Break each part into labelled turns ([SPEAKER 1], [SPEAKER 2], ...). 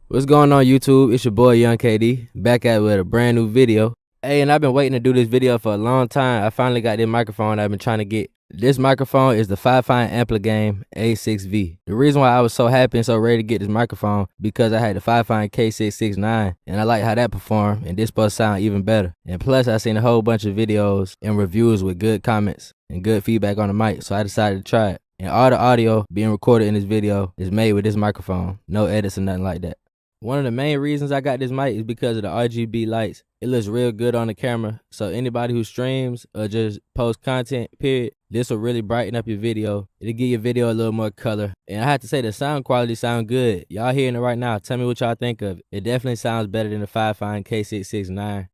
[SPEAKER 1] What's going on YouTube? It's your boy Young KD, back at it with a brand new video. Hey, and I've been waiting to do this video for a long time. I finally got this microphone I've been trying to get. This microphone is the Fifine Ampligame A6V. The reason why I was so happy and so ready to get this microphone because I had the Fifine K669 and I like how that performed, and this supposed to sound even better. And plus I seen a whole bunch of videos and reviews with good comments and good feedback on the mic, so I decided to try it. And all the audio being recorded in this video is made with this microphone. No edits or nothing like that. One of the main reasons I got this mic is because of the RGB lights. It looks real good on the camera, so anybody who streams or just posts content, period, this will really brighten up your video. It'll give your video a little more color. And I have to say the sound quality sound good. Y'all hearing it right now. Tell me what y'all think of it. It definitely sounds better than the Fifine K669.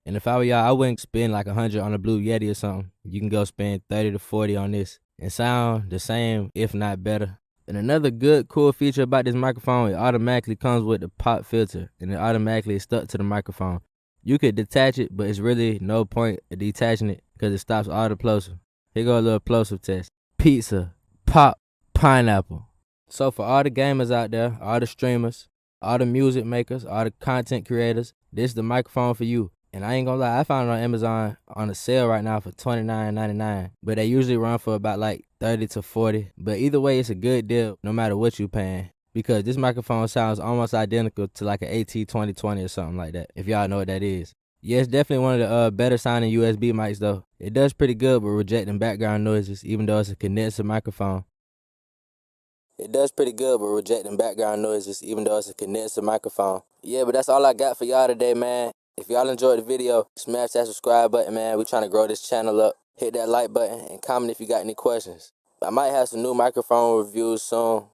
[SPEAKER 1] And if I were y'all, I wouldn't spend like 100 on a Blue Yeti or something. You can go spend 30 to 40 on this and sound the same, if not better. And another good, cool feature about this microphone, it automatically comes with the pop filter, and it automatically is stuck to the microphone. You could detach it, but it's really no point of detaching it because it stops all the plosive. Here go a little plosive test. Pizza, pop, pineapple. So for all the gamers out there, all the streamers, all the music makers, all the content creators, this is the microphone for you. And I ain't gonna lie, I found it on Amazon on a sale right now for $29.99. But they usually run for about like 30 to 40. But either way, it's a good deal no matter what you paying. Because this microphone sounds almost identical to like an AT2020 or something like that, if y'all know what that is. Yeah, it's definitely one of the better sounding USB mics though. It does pretty good with rejecting background noises, even though it's a condenser microphone. It does pretty good with rejecting background noises, even though it's a condenser microphone. Yeah, but that's all I got for y'all today, man. If y'all enjoyed the video, smash that subscribe button, man. We're trying to grow this channel up. Hit that like button and comment if you got any questions. I might have some new microphone reviews soon.